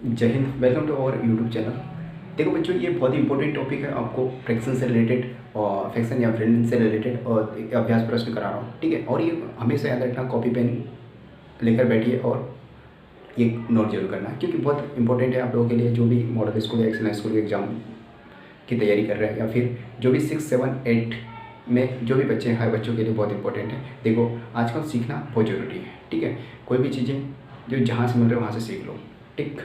जय हिंद। Welcome to our YouTube channel. देखो बच्चों, ये बहुत ही इंपॉर्टेंट टॉपिक है। आपको फ्रैक्शन से रिलेटेड और फ्रैक्शन या फ्रेंड से रिलेटेड और एक अभ्यास प्रश्न करा रहा हूँ, ठीक है। और ये हमेशा याद रखना, कॉपी पेन लेकर बैठिए और ये नोट जरूर करना, क्योंकि बहुत इंपॉर्टेंट है आप लोगों के लिए, जो भी मॉडल स्कूल या एक्सटर्नल स्कूल के एग्जाम की तैयारी कर रहे हैं, या फिर जो भी 6, 7, 8 में जो भी बच्चे हैं, हर बच्चों के लिए बहुत इंपॉर्टेंट है। देखो, आजकल सीखना बहुत ज़रूरी है, ठीक है। कोई भी चीज़ें जो जहाँ से मिल रहे हो वहाँ से सीख लो, ठीक।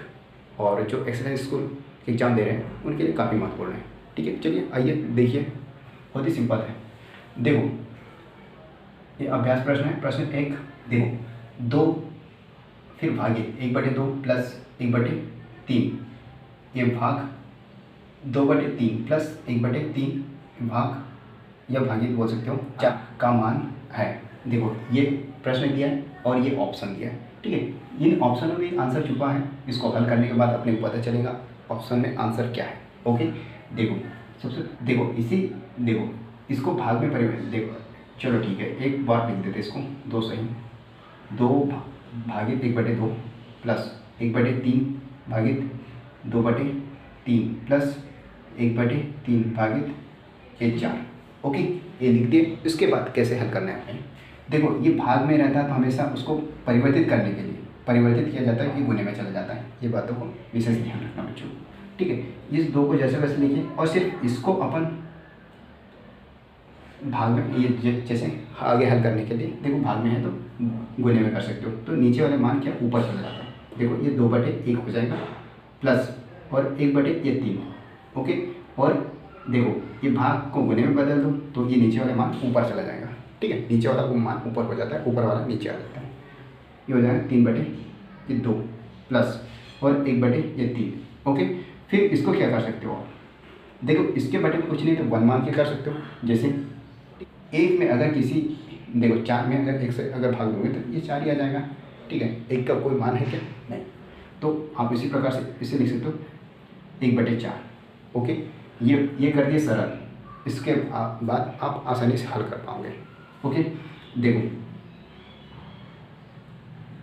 और जो एक्सटर्नल स्कूल एग्ज़ाम दे रहे हैं उनके लिए काफ़ी महत्वपूर्ण है, ठीक है। चलिए आइए देखिए, बहुत ही सिंपल है। देखो, ये अभ्यास प्रश्न है। प्रश्न 1, देखो, 2 फिर भागे 1/2 प्लस 1/3, ये भाग 2/3 प्लस 1/3 भाग या भागित बोल सकते हो 4 का मान है। देखो, ये प्रश्न दिया है और ये ऑप्शन दिया है, ठीक है। इन ऑप्शनों में आंसर छुपा है, इसको हल करने के बाद अपने को पता चलेगा ऑप्शन में आंसर क्या है। ओके, देखो, देखो इसको भाग में परिवर्तित, देखो चलो ठीक है, एक बार लिख देते इसको, 2 सही, 2 भागित 1/2 प्लस 1/3 भागित 2/3 प्लस 1/3 भागित ये 4। ओके, ये लिख दिए। इसके बाद कैसे हल करना है आपने, देखो ये भाग में रहता है तो हमेशा उसको परिवर्तित करने के लिए परिवर्तित किया जाता है कि गुने में चला जाता है। ये बातों को विशेष ध्यान रखना बच्चों, ठीक है। इस 2 को जैसे वैसे लिखिए और सिर्फ इसको अपन भाग में, ये जैसे आगे हल करने के लिए, देखो भाग में है तो गुने में कर सकते हो, तो नीचे वाले मान क्या ऊपर चला जाता है। देखो ये 2/1 हो जाएगा प्लस और 1/3। ओके, और देखो ये भाग को गुने में बदल दो तो ये नीचे वाले मान ऊपर चला जाएगा, ठीक है। नीचे वाला वो मान ऊपर हो जाता है, ऊपर वाला नीचे आ जाता है। ये हो जाएगा 3/2 प्लस और 1/3। ओके, फिर इसको क्या कर सकते हो आप, देखो इसके बटे में कुछ नहीं तो 1 मान के कर सकते हो। जैसे 1 में अगर किसी, देखो 4 में अगर 1 से अगर भाग दोगे तो ये 4 ही आ जाएगा, ठीक है। 1 का कोई मान है क्या, नहीं। तो आप इसी प्रकार से इसे लिख सकते हो 1/4। ओके, ये कर दिए सरल। इसके बाद आप आसानी से हल कर पाओगे। ओके,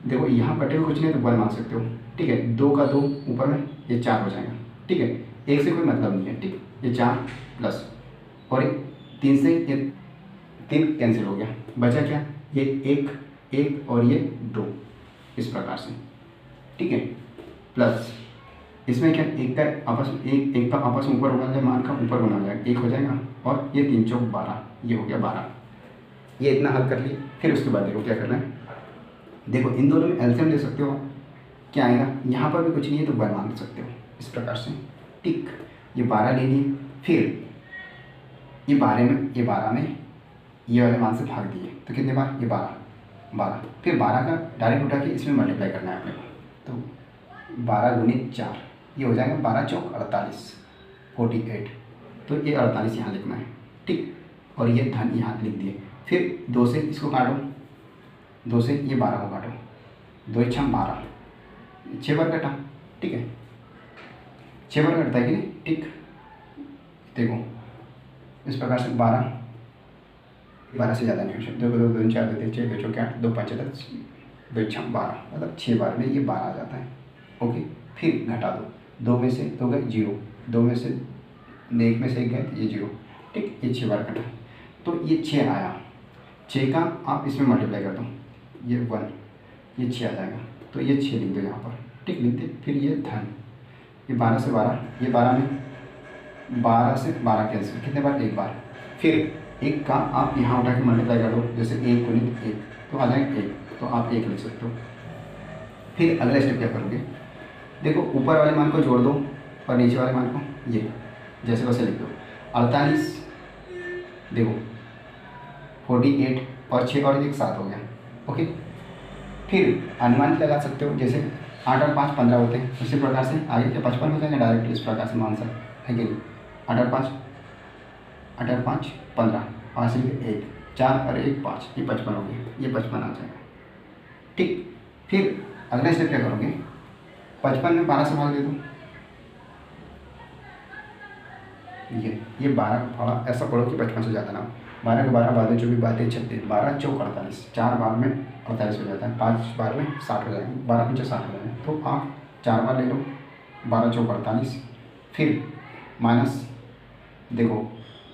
देखो यहाँ बटे में कुछ नहीं तो 1 मान सकते हो, ठीक है। 2 का 2 ऊपर में ये 4 हो जाएगा, ठीक है। 1 से कोई मतलब नहीं है, ठीक। ये 4 प्लस और 3 से ये 3 कैंसिल हो गया, बचा क्या, ये 1 और ये 2, इस प्रकार से, ठीक है। प्लस इसमें क्या, एक का आपस में एक का आपस में ऊपर होगा, मान का ऊपर बना जाएगा, 1 हो जाएगा और ये 3 चौक 12, ये हो गया 12। ये इतना हल कर लिए। फिर उसके बाद देखो क्या करना है, देखो इन दोनों में एलसीएम ले सकते हो, क्या आएगा, यहाँ पर भी कुछ नहीं है तो 1 मान सकते हो, इस प्रकार से, ठीक। ये 12 ले लिए, फिर ये 12 में ये वाले मान से भाग दिए तो कितने बार, ये 12, फिर 12 का डायरेक्ट उठा के इसमें मल्टीप्लाई करना है अपने को, तो 12 गुणित 4, ये हो जाएगा 12 चौक 48, 48। तो ये 48 यहाँ लिखना है, ठीक। और ये धन यहाँ लिख दिए। फिर 2 से इसको काटो, 2 से ये 12 को काटो, 2 6 12, 6 बार कटा, ठीक है। 6 बार कटता है कि नहीं, ठीक। देखो इस प्रकार से 12 से ज़्यादा नहीं हो सकता, 2 2 4 2 6 2 4 2 5 10 2 6 12, मतलब 6 बार में ये 12 आ जाता है। ओके, फिर घटा दो, 2 में से 2 गए 0, 2 में से 1 में से 1 गए, ये 0, ठीक। ये 6 बार कटा तो ये 6 आया, 6 का आप इसमें मल्टीप्लाई कर दो, ये 1, ये 6 आ जाएगा, तो ये 6 लिख दो यहाँ पर, ठीक, लिख दे। फिर ये धन, ये 12 से 12, ये 12 में 12 से 12 कैंसिल, कितने बार, 1 बार। फिर 1 का आप यहाँ उठा के मल्टीप्लाई कर दो, जैसे 1 गुणित 1 तो आ जाएगा 1, तो आप 1 लिख सकते हो। फिर अगला स्टेप क्या करोगे, देखो ऊपर वाले मान को जोड़ दो और नीचे वाले मान को ये जैसे वैसे लिख दो। 48, देखो 48 और 6 और 1 7 हो गया। ओके, फिर अनुमान लगा सकते हो, जैसे 8 और 5 15 होते हैं, उसी प्रकार से आगे के 55 हो जाएंगे डायरेक्ट, इस प्रकार से मान सकते है कि नहीं। 8 और 5 15, 5 से 1 4 और 1 5, ये 55 हो गया, ये 55 आ जाएगा, ठीक। फिर अगला स्टेप क्या करोगे, 55 में 12 से भाग दे दो, ये 12 थोड़ा ऐसा पढ़ो कि 55 से ज़्यादा ना हो। 12 के 12 12 24 12 36, 12 चौक 48, 4 बार में 48 हो जाता है, 5 बार में 60 हो जाएगा, 12 5 60 हो जाएगा। तो आप 4 बार ले लो 12 चौक 48, फिर माइनस, देखो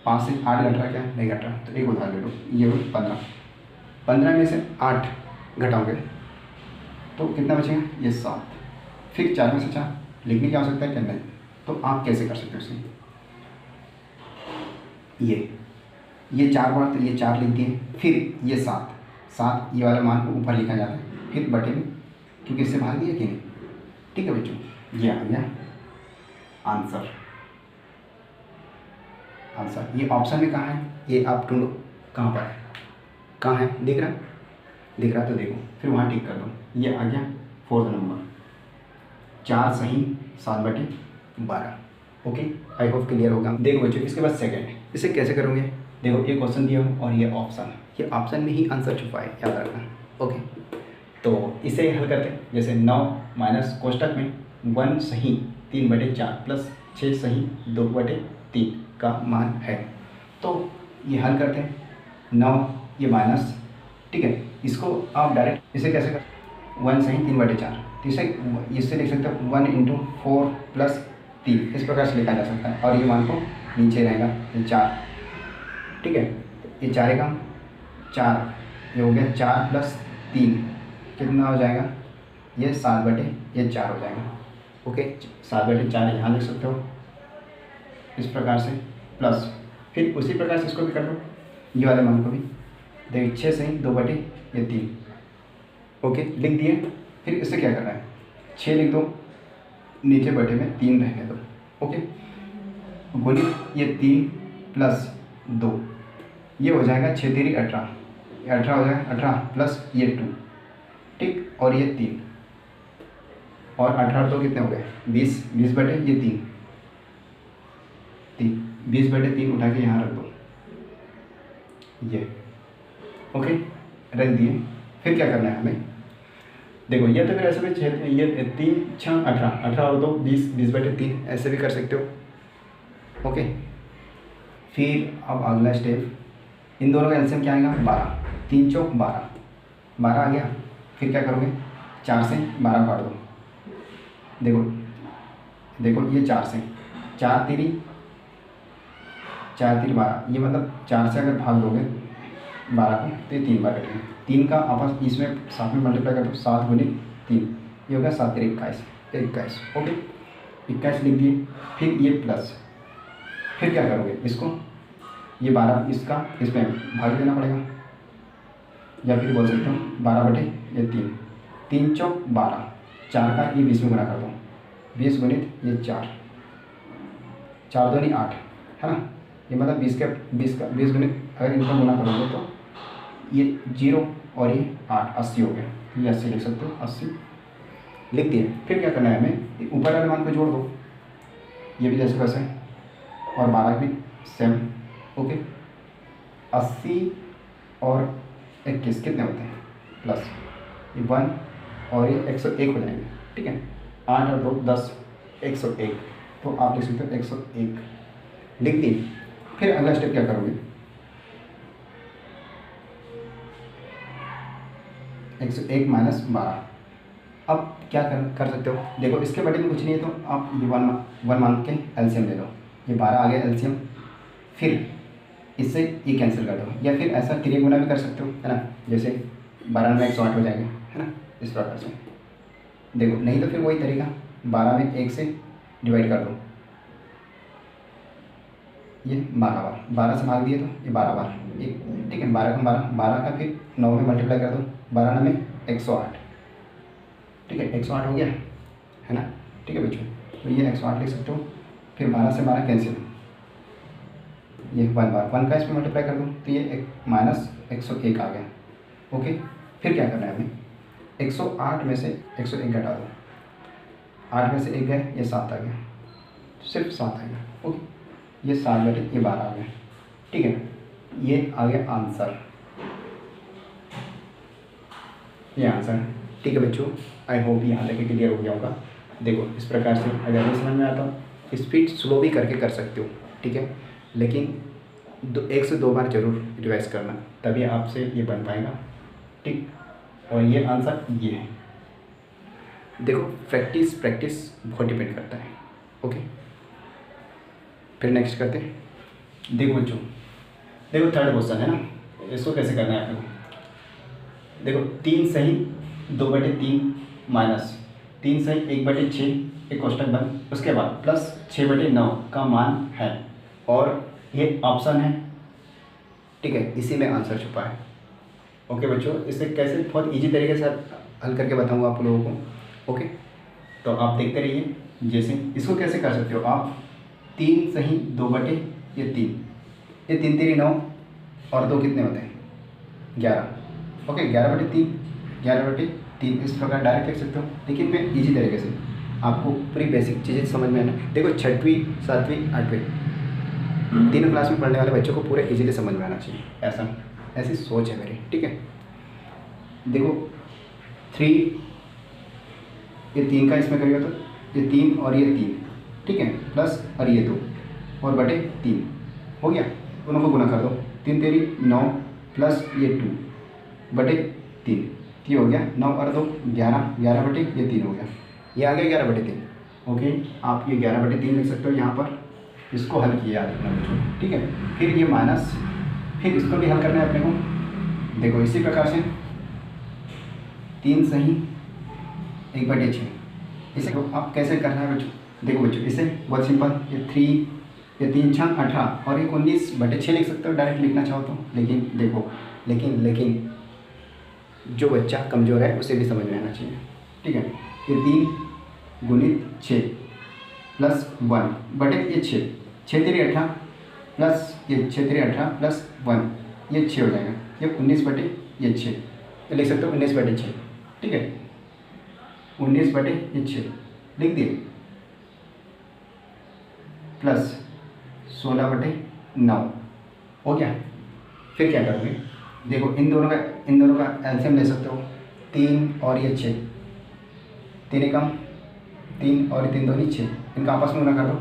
5 से 8 घट रहा, क्या नहीं घट रहा, तो एक उधार ले लो, ये हो 15, 15 में से 8 घटाओगे तो कितना बचेगा, ये 7, फिर 4 में से 4 लिखने की आवश्यकता है क्या, नहीं, तो आप कैसे कर सकते हो इसे, ये 4 बार तो ये 4 लिख दिए, फिर ये 7 ये वाले मान को ऊपर लिखा जाता है, फिर बटे में, क्योंकि इससे भाग दिया कि नहीं, ठीक है बच्चों, ये आ गया आंसर। ये ऑप्शन में कहाँ है, ये आप ढूंढो कहाँ पर है, कहाँ है, दिख रहा तो देखो, फिर वहाँ टिक कर दो, ये आ गया 4th नंबर, 4 सही 7/12। ओके, आई होप क्लियर होगा। देखो बच्चों, इसके बाद सेकंड, इसे कैसे करोगे, देखो ये क्वेश्चन दिया हो और ये ऑप्शन में ही आंसर छुपा है, याद रखना। ओके, तो इसे हल करते हैं, जैसे 9 माइनस कोष्टक में 1 सही 3/4 प्लस 6 सही 2/3 का मान है, तो ये हल करते हैं, 9 ये माइनस, ठीक है, इसको आप डायरेक्ट इसे कैसे कर, 1 सही 3/4, तो इससे लिख सकते हो 1 × 4 + 3, इस प्रकार से लिखा जा सकता है, और ये मान को नीचे रहेगा, ये 4, ठीक है, ये 4 का 4, ये हो गया 4 + 3 कितना हो जाएगा, ये 7/4 हो जाएगा। ओके, 7/4 यहाँ लिख सकते हो इस प्रकार से, प्लस फिर उसी प्रकार से इसको भी कर दो, ये वाले मान को भी, देखिए 6 सही 2/3, ओके लिख दिए, फिर इससे क्या करना है, 6 लिख दो, नीचे बटे में 3 रहने दो, ओके, गुणित ये 3 + 2, ये हो जाएगा 6 × 3 = 18, 18 हो जाएगा, 18 प्लस ये 2, ठीक, और ये 3, और 18 तो कितने हो गए, 20, 20/3, 20/3 उठा के यहाँ रख दो, ये ओके रख दिए, फिर क्या करना है हमें, देखो ये तो फिर ऐसे भी ये 3 6 18, 18 और 2 20, 20/3 ऐसे भी कर सकते हो। ओके, फिर अब अगला स्टेप, इन दोनों का एलसीएम क्या आएगा, 12, 3 चौक 12, 12 आ गया, फिर क्या करोगे, 4 से 12 काट दो, देखो ये 4 से 4 3 12, ये मतलब 4 से अगर भाग दोगे 12 को तो ये 3 बार कटेंगे, 3 का आपस इसमें साथ में मल्टीप्लाई कर दो, 7 × 3, ये हो गया 7 × 21, ओके 21 लिख दिए, फिर ये प्लस, फिर क्या करोगे, इसको ये 12 इसका इसमें भाग देना पड़ेगा, या फिर बोल सकते हो 12/3, 3 चौक 12, 4 का ये 20 में गुणा कर दो, 20 × ये 4, 4 2 8 है ना, ये मतलब 20 × अगर इनका गुणा करोगे तो ये 0 और ये 8, 80 हो गया, ये 80 लिख सकते हो, 80 लिख दिए, फिर क्या करना है हमें, ऊपर वाले मान को जोड़ दो, ये भी जैसे वैसे, और 12 भी सेम, ओके, 80 और 21 कितने होते हैं, प्लस ये 1 और ये 101 हो जाएंगे, ठीक है, 8 और 2 10, 101, तो आप लिख सकते हो 101 लिख दिए, फिर अगला स्टेप क्या करोगे, 101 माइनस 12, अब क्या कर सकते हो, देखो इसके बटे में कुछ नहीं है, तो आप ये वन मान के एलसीएम ले लो, ये 12 आ गया एलसीएम, फिर इससे ये कैंसिल कर दो, या फिर ऐसा 3 गुना भी कर सकते हो, है ना, जैसे 12 में 108 हो जाएगा, है ना, इस प्रकार से, देखो नहीं तो फिर वही तरीका, 12 में 1 से डिवाइड कर दो, ये 12 बार, 12 से भाग दिए तो ये 12 बार, एक ठीक है, 12 का 12 का फिर 9 में मल्टीप्लाई कर दो, 12 में 108, ठीक है, 108 हो गया, है ना, ठीक है बच्चों, तो ये 108 लिख सकते हो, फिर 12 से 12 कैंसिल, ये 1 बार, 1 का इसमें मल्टीप्लाई कर दो, तो ये माइनस 101 आ गया, ओके, फिर क्या करना है हमें, 108 में से 101 घटा दो, 8 में से 1 गए, ये 7 आ गया, सिर्फ 7 आ गया, ओके, ये 7/12 ये 12 आ गया, ठीक है, ये आ गया आंसर, ये आंसर, ठीक है बच्चों, आई होप यहाँ तक क्लियर हो गया होगा। देखो इस प्रकार से अगर नहीं समझ में आता, स्पीड स्लो भी करके कर सकते हो, ठीक है, लेकिन 1 से 2 बार जरूर रिवाइज करना, तभी आपसे ये बन पाएगा, ठीक, और ये आंसर ये है, देखो प्रैक्टिस बहुत डिपेंड करता है। ओके, फिर नेक्स्ट करते हैं। देखो बच्चों, देखो थर्ड क्वेश्चन है ना, इसको कैसे करना है आपको। देखो 3 सही 2/3 माइनस 3 सही 1/6 एक कोष्टक बन, उसके बाद प्लस 6/9 का मान है और ये ऑप्शन है। ठीक है, इसी में आंसर छुपा है। ओके बच्चों, इसे कैसे बहुत इजी तरीके से हल करके बताऊंगा आप लोगों को। ओके, तो आप देखते रहिए। जैसे इसको कैसे कर सकते हो आप, 3 सही 2/3 ये 3 3 9 और 2 कितने होते हैं 11। ओके, 11/3 इस प्रकार डायरेक्ट लिख सकते हो, लेकिन मैं इजी तरीके से आपको पूरी बेसिक चीज़ें समझ में आना। देखो 6वीं 7वीं 8वीं तीनों क्लास में पढ़ने वाले बच्चों को पूरे इजीली समझ में आना चाहिए, ऐसी सोच है मेरी। ठीक है, देखो 3 ये 3 का इसमें करिएगा तो ये 3 और ये 3, ठीक है, प्लस और ये 2 और बटे 3 हो गया। दोनों को गुना कर दो, 3 तेरी 9 प्लस ये 2 बटे 3, ये हो गया 9 और 2 11, 11 बटे ये 3 हो गया, ये आ गया 11/3। ओके, आप ये 11/3 लिख सकते हो यहाँ पर, इसको हल किया याद रखना बच्चों। ठीक है, फिर ये माइनस, फिर इसको भी हल करना है अपने को। देखो इसी प्रकार से 3 सही 1/6, इसे आप कैसे करना है बच्चों। देखो बच्चों, इसे बहुत सिंपल, ये 3 ये 3 6 18 और 19/6 लिख सकते हो डायरेक्ट लिखना चाहो तो। लेकिन देखो लेकिन जो बच्चा कमज़ोर है उसे भी समझ में आना चाहिए। ठीक है, ये 3 गुणित 6 प्लस 1 बटे ये 6 तेरी 18 प्लस ये 6 तेरी 18 प्लस 1 ये 6 हो जाएगा, ये 19/6 ये लिख सकते हो 19/6। ठीक है, 19/6 लिख दिए, प्लस 16/9 हो गया। फिर क्या करोगे, देखो इन दोनों का एलसीएम ले सकते हो, 3 और ये 6, 3 एकम 3 और 3 दूनी 6, इनका आपस में गुना कर दो तो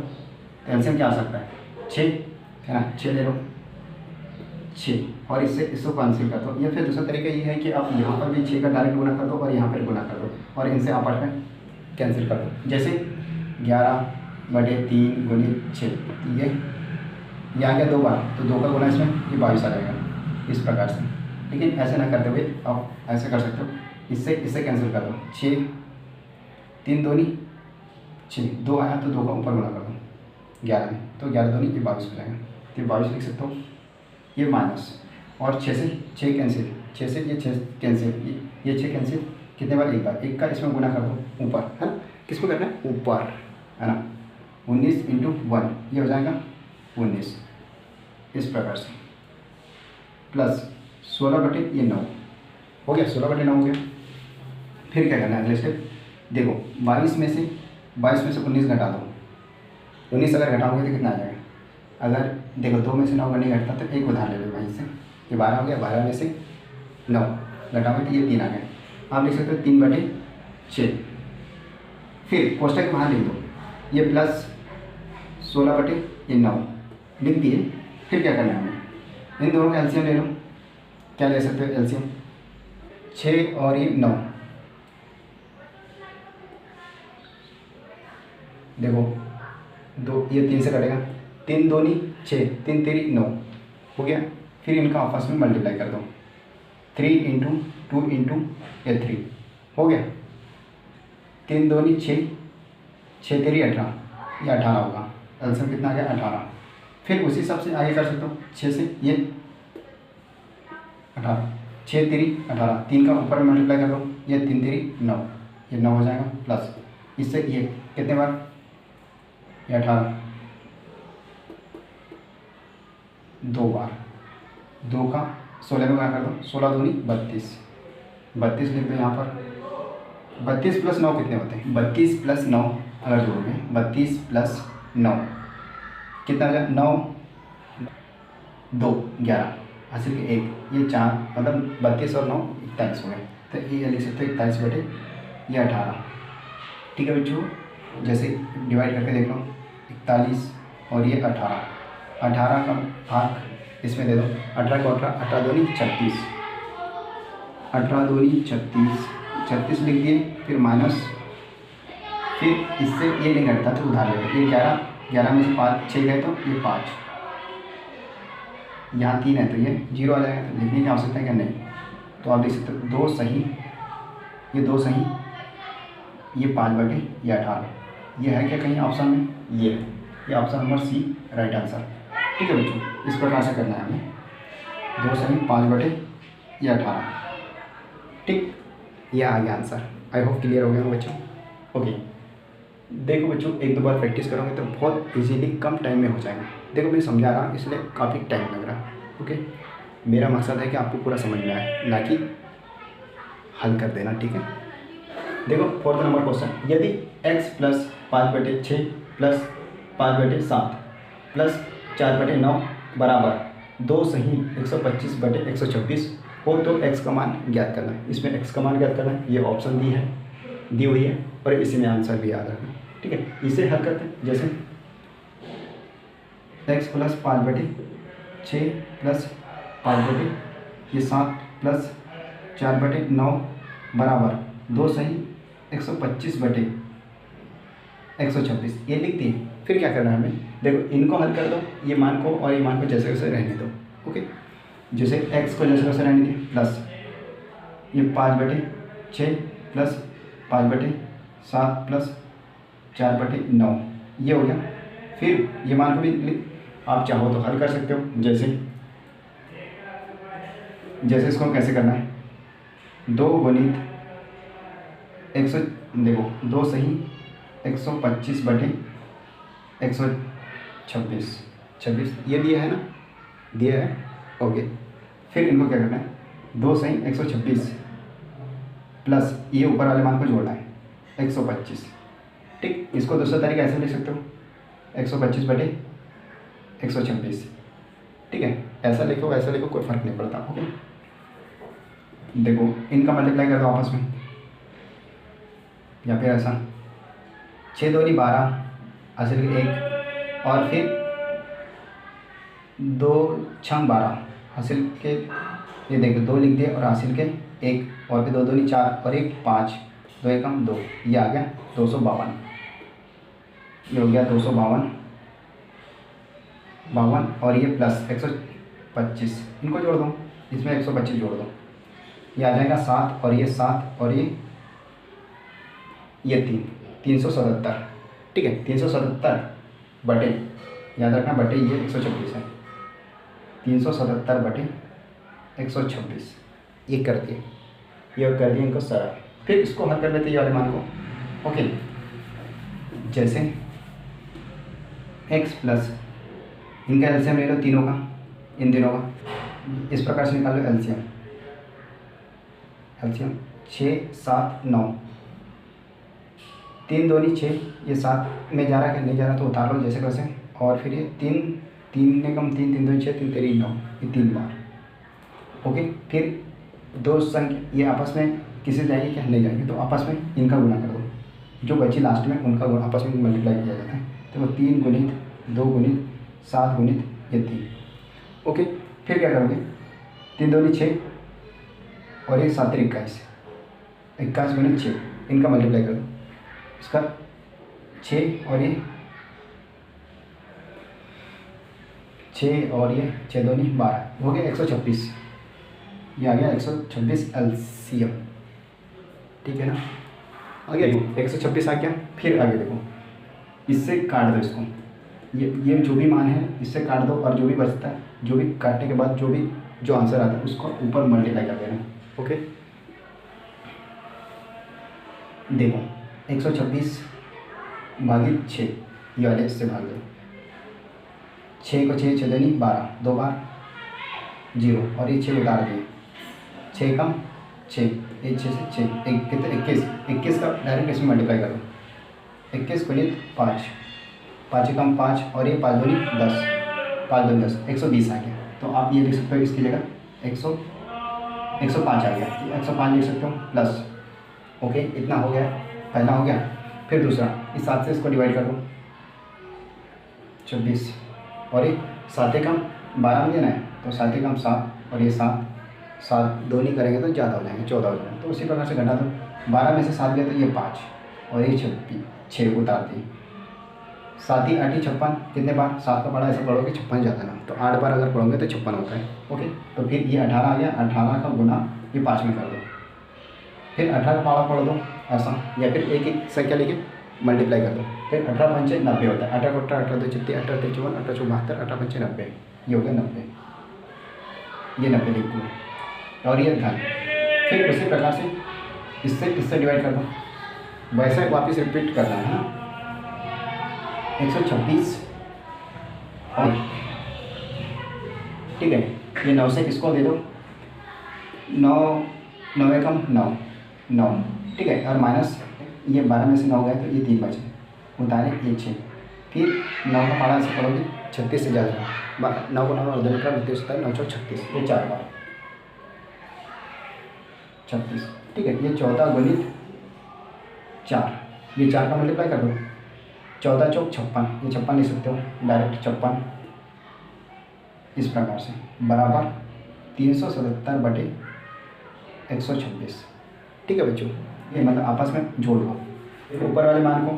एलसीएम क्या आ सकता है 6, है ना। 6 ले लो 6 और इससे इसको कैंसिल कर दो। या फिर दूसरा तरीका ये है कि आप यहाँ पर भी 6 का डायरेक्ट गुना कर दो और यहाँ पर गुना कर दो और इनसे आपस में कैंसिल कर दो। जैसे 11/3 गुणित 6, ये आ गया 2 बार, तो 2 का गुना इसमें ये 22 आ जाएगा इस प्रकार से। लेकिन ऐसे ना करते हुए आप ऐसे कर सकते हो, इससे कैंसिल कर दो, 6 3 दूनी 6, 2 आया तो 2 का ऊपर गुना कर दो 11 में, तो 11 दूनी ये 22 हो जाएगा, तो 22 लिख सकते हो। ये माइनस और 6 से 6 कैंसिल, 6 से ये 6 कैंसिल, ये 6 कैंसिल कितने बार, एक बार, एक का इसमें गुना कर दो ऊपर, है ना। किस में करना है, ऊपर, है ना। 19 × 1 ये हो जाएगा 19 इस प्रकार से, प्लस 16/9 हो गया, 16/9 हो गया। फिर क्या करना है अगले स्टेप, देखो 22 में से 19 घटा दो, 19 अगर घटाओगे तो कितना आ जाएगा। अगर देखो 2 में से 9 नहीं घटता तो एक उधार ले लो वहीं से, ये 12 हो गया, 12 में से 9 घटाओगे तो ये 3 आ गया। आप लिख सकते हो 3/6, फिर कोष्टक बाहर लिख दो, ये प्लस 16/9 लिख दिए। फिर क्या करना है हमें, इन दोनों का एलसीएम ले लो। क्या ले सकते हो एलसीएम, 6 और ये 9, देखो 2 ये 3 से कटेगा, 3 दूनी 6, 3 तेरी 9 हो गया। फिर इनका आपस में मल्टीप्लाई कर दो, 3 × 2 × ये 3 हो गया, 3 दूनी 6, 6 तेरी 18, ये 18 होगा, एलसीएम कितना आ गया 18। फिर उसी हिसाब से आगे कर सकते हो, 6 से ये 18, 6 तेरी 18, 3 का ऊपर मल्टीप्लाई कर दो, ये 3 तेरी 9, ये 9 हो जाएगा, प्लस इससे ये कितने बार, ये 18 2 बार, 2 का 16 में गुना कर दो, 16 दूनी 32 लिख दो यहाँ पर। 32 + 9 कितने होते हैं, 32 + 9 अगर जोड़ोगे, 32 + 9 कितना हो जाए, 9 2 11 हासिल के 1, ये 4, मतलब 32 और 9 41 हो गए। तो ये लिख सकते हो 41 ये 18। ठीक है बच्चों, जैसे डिवाइड करके देख लो, 41 और ये 18, 18 का भाग इसमें दे दो, 18 को 18 दूनी 36, 18 दूनी 36 लिख दिए। फिर माइनस फिर इससे ये नहीं घटता तो उधार ले लो। ये 11, 11 में से 5 6 गए तो ये 5, यहाँ 3 है तो ये 0 आ जाएगा। तो लिखने की आवश्यकता है क्या? नहीं। तो आप लिख सकते हो 2 सही, ये 2 सही, ये 5/, ये 18। ये है क्या कहीं ऑप्शन में? ये है, ये option number C right answer. ठीक है बच्चों, इस प्रकार से करना है हमें। 2 सही, 5/, ये 18। ठीक, ये आ गया आंसर। आई होप क्लियर हो गया बच्चों। ओके, देखो बच्चों, एक दो बार प्रैक्टिस करोगे तो बहुत इजीली कम टाइम में हो जाएगा। देखो मैं समझा रहा हूँ इसलिए काफ़ी टाइम लग रहा है। ओके, मेरा मकसद है कि आपको पूरा समझ में आए, ना कि हल कर देना। ठीक है, देखो 4th नंबर क्वेश्चन, यदि x प्लस 5/6 प्लस 5/7 प्लस 4/9 बराबर 2 सही 125/126 हो तो x का मान ज्ञात करना है। इसमें x का मान ज्ञात करना है, ये ऑप्शन दी हुई है और इसी में आंसर भी याद रखना। ठीक है, इसे हल करते हैं। जैसे x प्लस 5/6 प्लस 5/7 प्लस 4/9 बराबर 2 सही 125/126 ये लिख दिए। फिर क्या करना है हमें? देखो इनको हल कर दो, ये मान को और ये मान को जैसे वैसे रहने दो। ओके, जैसे x को जैसे वैसे रहने दिए प्लस ये 5/6 प्लस 5/7 प्लस 4/9 ये हो गया। फिर ये मान को भी आप चाहो तो हल कर सकते हो। जैसे इसको कैसे करना है? 2 गुणित 100, देखो 2 सही 125/126 ये दिया है ना, दिया है। ओके, फिर इनको क्या करना है? 2 सही 126 प्लस ये ऊपर वाले मान को जोड़ना है 125। ठीक, इसको दूसरा तरीका ऐसे लिख सकते हो 125/126। ठीक है, ऐसा लिखो वैसा लिखो कोई फ़र्क नहीं पड़ता। ओके, देखो इनका मल्टीप्लाई कर दो आपस में, या फिर ऐसा 6 दूनी 12 हासिल के 1 और फिर 2 6 12 हासिल के, ये देखो 2 लिख दिए और हासिल के 1 और फिर 2 दूनी 4 और 1 5, 2 एकम 2, ये आ गया 252। ये हो गया 252 और ये प्लस 125, इनको जोड़ दो, इसमें 125 जोड़ दो, ये आ जाएगा 7 और ये 7 और ये 377। ठीक है, 377 बटे, याद रखना बटे ये 126 है, 377/126 ये कर दिए, ये कर दिए इनको सरल। फिर इसको हल कर लेते हैं ये वाले मान को। ओके, जैसे x प्लस इनका एलसीएम ले लो तीनों का, इन तीनों का इस प्रकार से निकाल लो एलसीएम 6 7 9, 3 दूनी 6, ये 7 में जा रहा है कि नहीं जा रहा तो उतार लो जैसे वैसे, और फिर ये 3 ने कम 3 3 दूनी 6 3 तेरी 9, ये 3 बार। ओके, फिर दो संख्या ये आपस में किसी जाएगी क्या? नहीं जाएगी, तो आपस में इनका गुणा कर दो, जो बची लास्ट में उनका आपस में मल्टीप्लाई किया जाता है। तो 3 गुणित 2 गुणित 7 गुणित ये 3। ओके, फिर क्या करोगे? 3 दूनी 6 और ये 7 21, 21 गुणित 6 इनका मल्टीप्लाई कर दो, इसका 6 और ये 6 और ये 6 दूनी 12 हो गया 126, ये आ गया 126 एलसीएम। ठीक है ना, आगे 126 आ गया। फिर आगे देखो, इससे काट दो इसको, ये जो भी मान है इससे काट दो और जो भी बचता है, जो भी काटने के बाद जो आंसर आता है उसको ऊपर मल्टीप्लाई कर देना। ओके, देखो 126 भागित 6 ये वाले इससे भाग दो, 6 को 6 दूनी 12, 2 बार 0 और ये 6 उतार दिए, 6 कम 6, 1 6 से 6 1 कितने 21 का डायरेक्ट इसमें मल्टीप्लाई करो, 21 गुणित 5, 5 कम 5 और ये 5 दूनी 10, 5 दूनी 10, 120 आ गया। तो आप ये लिख सकते हो इसकी जगह 105 आ गया, 105 लिख सकते हो प्लस। ओके, इतना हो गया, पहला हो गया। फिर दूसरा, इस 7 से इसको डिवाइड कर दो, 26 और ये 7 कम 12 में देना है, तो 7 कम 7 और ये 7 दो नहीं करेंगे तो ज़्यादा हो जाएंगे, 14 हो जाएंगे। तो उसी प्रकार से घटा दो, 12 में से 7 गया तो ये 5 और ये 6 उतार दी। 7 ही 8 ही 56, कितने बार 7 का पढ़ा ऐसे पढ़ोगे 56 जाता ना, तो 8 बार अगर पढ़ोगे तो 56 होता है। ओके, तो फिर ये 18 आ गया, 18 का गुना ये 5 में कर दो, फिर 18 का पारा पढ़ दो ऐसा, या फिर एक एक संख्या लेके मल्टीप्लाई कर दो, फिर 18 पंचे 90 होता है। 18 को 18 दो 36, 18 3 54, 18 चौक 72, 18 पंचे 90, ये हो गया 90, ये 90 लिख दो और ये घन। फिर उसी प्रकार से इससे डिवाइड कर दो, वैसे वापस रिपीट करना है ना। 126 और ठीक है, ये 9 से इसको दे दो, 9 9 एकम 9, ठीक है, और माइनस ये 12 में से 9 गए तो ये 3 बचे, उतारे ये 6, फिर 9 का पारा ऐसे करोगे 36 से ज़्यादा, 9 को 9 और 2 मीटर 32 होता है, 9 चौक 36, ये 4 बार 36, ठीक है। ये 14 गुणित 4, ये 4 का मल्टीप्लाई कर दो, 14 चौक 56, ये 56 लिख सकते हो डायरेक्ट 56, इस प्रकार से बराबर 377 बटे 126, ठीक है बच्चों। ये मतलब आपस में जोड़ दो, ऊपर वाले मान को,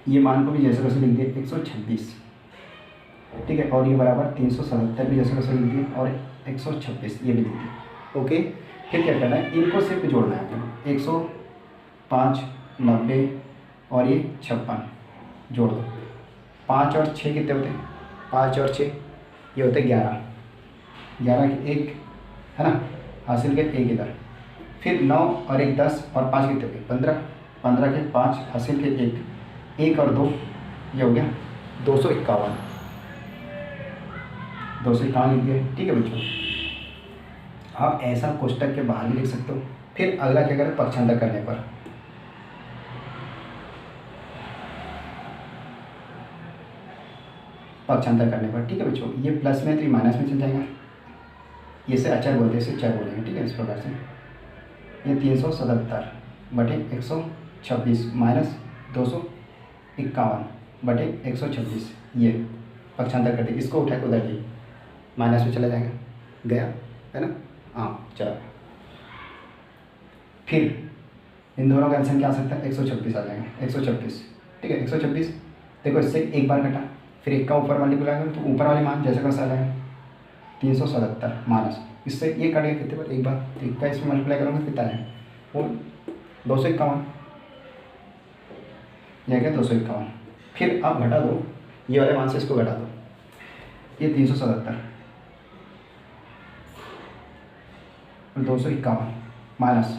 ये मान को भी जैसे वैसे लिख दिए 126, ठीक है, और ये बराबर 377 भी जैसे वैसे लिख दिए और 126 ये भी लिख दिए। ओके, फिर क्या करना है, इनको सिर्फ जोड़ना है आपको, 105, 90 और ये 56 जोड़ दो। 5 और 6 कितने होते हैं, 5 और 6 ये होते हैं 11, 11 के 1 है ना, हासिल के 1 इधर, फिर 9 और 1 10 और 5 कितने होते हैं 15, 15 के 5 हासिल के 1 और 2 ये हो गया 251, 251 लिख दिए, ठीक है बच्चों। आप ऐसा कोष्टक के बाहर भी लिख सकते हो। फिर अगला क्या करें, पक्षांतर करने पर, पक्षांतर करने पर, ठीक है बच्चों, ये प्लस में तो ये माइनस में चल जाएगा, ये से अचर बोलते हैं, इसे चर बोलेंगे, ठीक है, इस प्रकार से ये 377 बटे 126 माइनस 251 बटे 126, ये पक्षांतर कर दी, इसको उठा के उधर की माइनस में चला जाएगा, गया है ना, हाँ चला। फिर इन दोनों का आंसर क्या आ सकता है, 126 आ जाएगा, 126, ठीक है, 126। देखो इससे एक बार घटा, फिर एक का ऊपर मल्टीप्लाई करो तो ऊपर वाले मान जैसे कैसा आ जाएगा 377 माइनस, इससे ये कट गया कितने बार, एक बार, तो एक का इसमें मल्टीप्लाई करोगे कितना आएगा, वो 251, यह क्या 251। फिर आप घटा दो, ये वाले मान से इसको घटा दो, ये 377 और 251 माइनस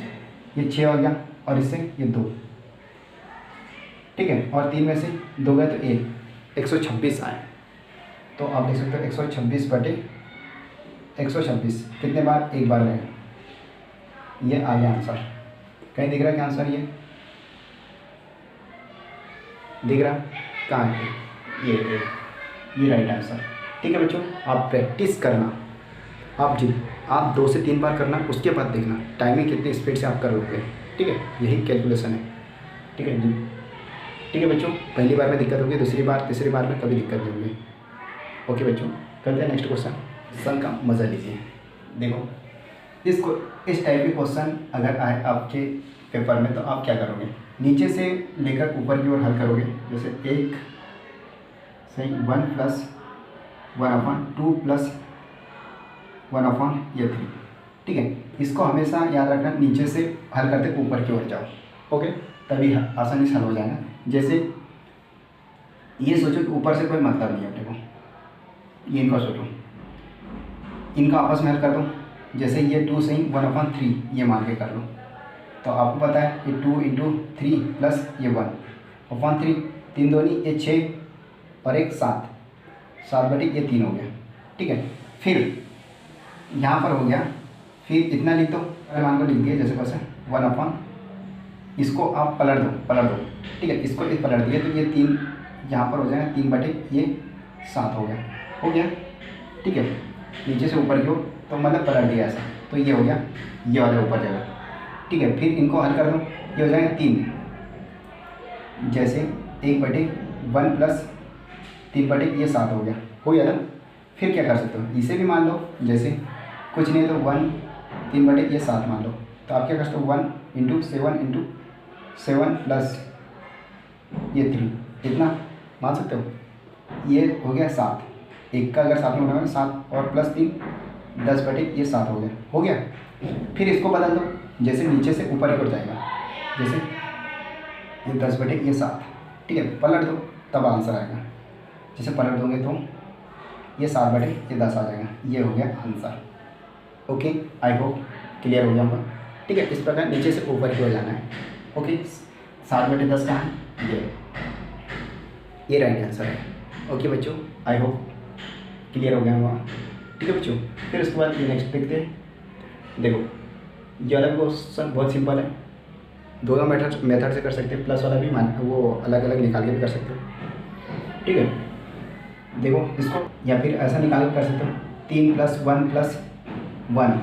ये 6 हो गया और इससे ये 2, ठीक है, और 3 में से 2 गए तो 126 आए, तो आप देख सकते हो 126 बटे 126 कितने बार, एक बार रहेगा, ये आ गया आंसर। कहीं दिख रहा है क्या आंसर, ये दिख रहा कहाँ है, ये राइट आंसर, ठीक है बच्चों। आप प्रैक्टिस करना, आप 2 से 3 बार करना, उसके बाद देखना टाइमिंग कितनी स्पीड से आप कर लोगे, ठीक है, यही कैलकुलेशन है, ठीक है जी, ठीक है बच्चों। पहली बार में दिक्कत होगी, दूसरी बार तीसरी बार में कभी दिक्कत नहीं होगी। ओके बच्चों, करते हैं नेक्स्ट क्वेश्चन का मज़ा लीजिए। देखो इस टाइप के क्वेश्चन अगर आए आपके पेपर में तो आप क्या करोगे, नीचे से लेकर ऊपर की ओर हल करोगे, जैसे 1 सही 1 + 1/2 + 1/3, ठीक है। इसको हमेशा याद रखना, नीचे से हल करते ऊपर की ओर जाओ, ओके, तभी आसानी से हल हो जाएगा। जैसे ये सोचो कि ऊपर से कोई मतलब नहीं है अपने को, ये इनका सोचो, इनका आपस में हल कर दो, जैसे ये 2 सही 1/3 ये मान के कर लो, तो आपको पता है ये 2 × 3 प्लस ये 1/3, 3 दूनी ये 6 और 1 7, 7 बटे ये 3 हो गया, ठीक है। फिर यहाँ पर हो गया, फिर इतना लिख दो, मान को लिख दिया जैसे कैसे 1/, इसको आप पलट दो, ठीक है, इसको एक पलट दिए तो ये 3 यहाँ पर हो जाएगा, 3 बटे ये 7 हो गया, ठीक है। नीचे से ऊपर की ओर तो मतलब पलट दिया ऐसा, तो ये हो गया, ये वाले ऊपर जाएगा, ठीक है। फिर इनको हल कर दो, ये हो जाएगा 3, जैसे 1/1 प्लस 3 बटे ये 7 हो गया ना। फिर क्या कर सकते हो, इसे भी मान लो, जैसे कुछ नहीं तो 1 3 बटे ये 7 मान लो, तो आप क्या कर सकते हो 1 × 7 + ये 3, इतना मान सकते हो। ये हो गया 7, एक का अगर साथ में होना 7 और प्लस 3 10 बटे ये 7 हो गया। फिर इसको बदल दो, जैसे नीचे से ऊपर की ओर जाएगा, जैसे ये 10 बटे ये 7, ठीक है, पलट दो तब आंसर आएगा। जैसे पलट दोगे तो ये 7 बटे ये 10 आ जाएगा, ये हो गया answer. Okay, I hope clear हो गया होगा। ठीक है, इस प्रकार नीचे से ऊपर की ओर जाना है। ओके, 7 बटे 10 कहाँ है, ये राइट आंसर है। ओके बच्चों, आई होप क्लियर हो गया होगा। ठीक है बच्चों, फिर उसके बाद ये नेक्स्ट देखते हैं। देखो ये वाला क्वेश्चन बहुत सिंपल है, दोनों मेथड से कर सकते हैं, प्लस वाला भी वो अलग अलग निकाल के भी कर सकते हो। ठीक है, देखो इसको या फिर ऐसा निकाल के कर सकते हो, 3 + 1 + 1,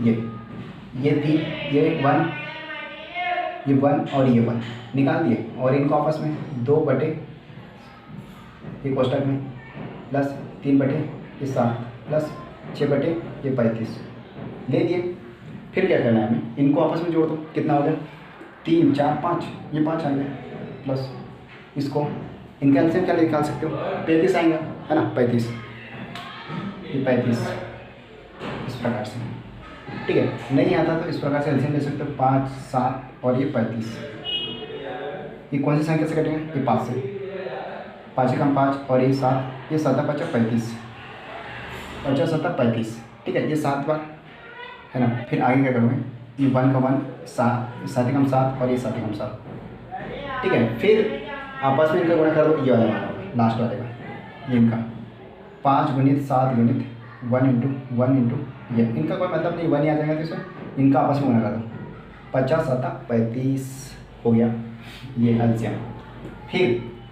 ये 3 ये 1 ये 1 और ये 1 निकाल दिए, और इनको आपस में 2 बटे ये कोष्टक में प्लस 3 बटे ये 7 प्लस 6 बटे ये 35 ले दिए। फिर क्या करना है हमें, इनको आपस में जोड़ दो, कितना हो गया 3 4 5, ये 5 आ गया, प्लस इसको इनके एलसीएम क्या निकाल सकते हो, 35 आएगा, है ना, 35 ये 35 इस प्रकार से। ठीक है, नहीं आता तो इस प्रकार से एलसीएम ले सकते हो, 5 7 और ये 35। ये कौन सी संख्या से कटेंगे, ये 5 से, 5 से कम 5 और ये 7, ये 7 5 35, 5 7 35। ठीक है, ये 7 बार है ना। फिर आगे क्या करोगे, ये 1 का 1 7, 7 कम 7 और ये 7 कम 7। ठीक है, फिर आपस में इनका गुणा कर दो, ये वाला मान होगा लास्ट वाले का, ये इनका 5 × 7 × 1 × 1 × ये, इनका कोई मतलब नहीं, 1 ही आ जाएगा, तो इसे इनका आपस में गुणा कर दो, 50 7 35 हो गया ये एलसीएम। फिर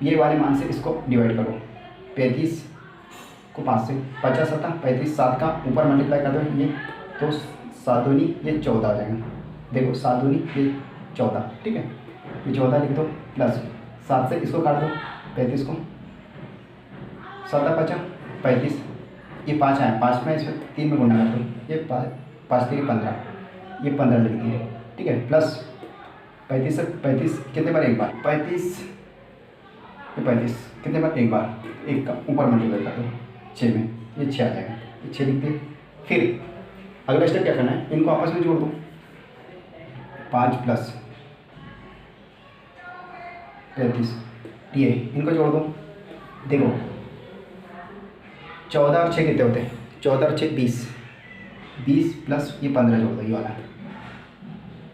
ये वाले मान से इसको डिवाइड करो, 35 को 5 से, 50 7 35, 7 का ऊपर मल्टीप्लाई कर दो, ये तो 7 दूनी ये 14 आ जाएगा। देखो 7 दूनी ये 14, ठीक है, ये 14 लिख दो, प्लस 7 से इसको काट दो 35 को, 7 5 35, ये 5 आया, 5 में इसमें 3 में गुणा कर दो, ये 5 3 15, ये 15 लिख दिए। ठीक है, प्लस 35 से 35 कितने बार, एक बार 35, ये 35 कितने बार, एक बार, एक का ऊपर मल्टीप्लाई कर दो 6 में, ये 6 आ जाएगा, ये 6 लिख दिए। फिर अगला स्टेप क्या करना है, इनको आपस में जोड़ दो, 5 + 35 ये इनको जोड़ दो। देखो 14 और 6 कितने होते हैं, 14 और 6 20, 20 प्लस ये 15 जोड़ दो, ये वाला,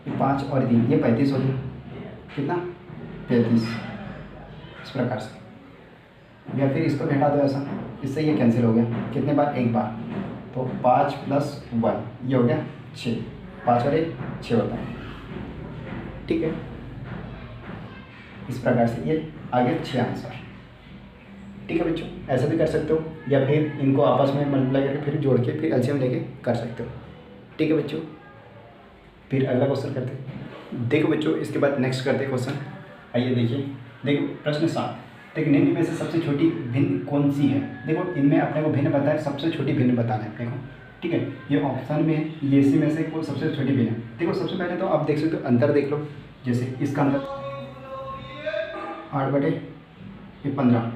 ये 5 और 3 ये 35 हो गया, कितना 33 इस प्रकार से। या फिर इसको घटा दो ऐसा, इससे ये कैंसिल हो गया, कितने बार, एक बार, तो 5 + 1 ये हो गया 6, 5 और 1 6 होता है। ठीक है, इस प्रकार से ये आगे 6 आंसर। ठीक है बच्चों, ऐसा भी कर सकते हो, या फिर इनको आपस में मल्टीप्लाई करके फिर जोड़ के फिर एलसीएम लेके कर सकते हो। ठीक है बच्चों, फिर अगला क्वेश्चन करते हैं। देखो बच्चों, इसके बाद नेक्स्ट करते हैं क्वेश्चन। आइए देखिए, देखो प्रश्न 7, देखो निम्न में से सबसे छोटी भिन्न कौन सी है। देखो इनमें अपने को भिन्न बताया, सबसे छोटी भिन्न बताना है अपने को। ठीक है, ये ऑप्शन में है, ये इसी में से कोई सबसे छोटी भिन्न है। देखो सबसे पहले तो आप देख सकते हो, अंतर देख लो, जैसे इसका अंतर 8 बटे ये 15,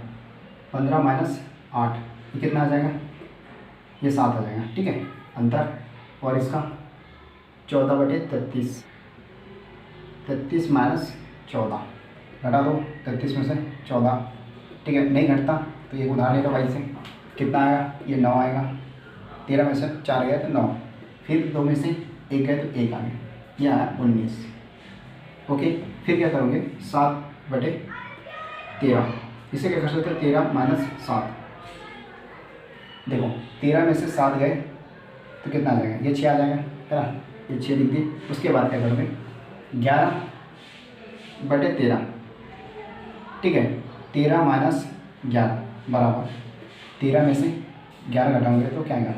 15 माइनस 8 ये कितना आ जाएगा, ये 7 आ जाएगा। ठीक है, अंतर, और इसका 14 बटे 33, 33 माइनस 14 घटा दो, 33 में से 14। ठीक है, नहीं घटता तो ये उधार लेगा भाई से, कितना आएगा, ये 9 आएगा, 13 में से 4 गया तो 9, फिर 2 में से 1 गया तो 1 आ गया, ये आया 19। ओके, फिर क्या करोगे, 7 बटे 13, इसे क्या कर सकते हो, 13 माइनस 7। देखो 13 में से 7 गए तो कितना आ जाएगा, ये 6 आ जाएगा, है ना, ये 6 लिख दिए। उसके बाद क्या करोगे, 11 बटे 13, ठीक है, 13 माइनस 11 बराबर 13 में से 11 घटाओगे तो क्या आएगा,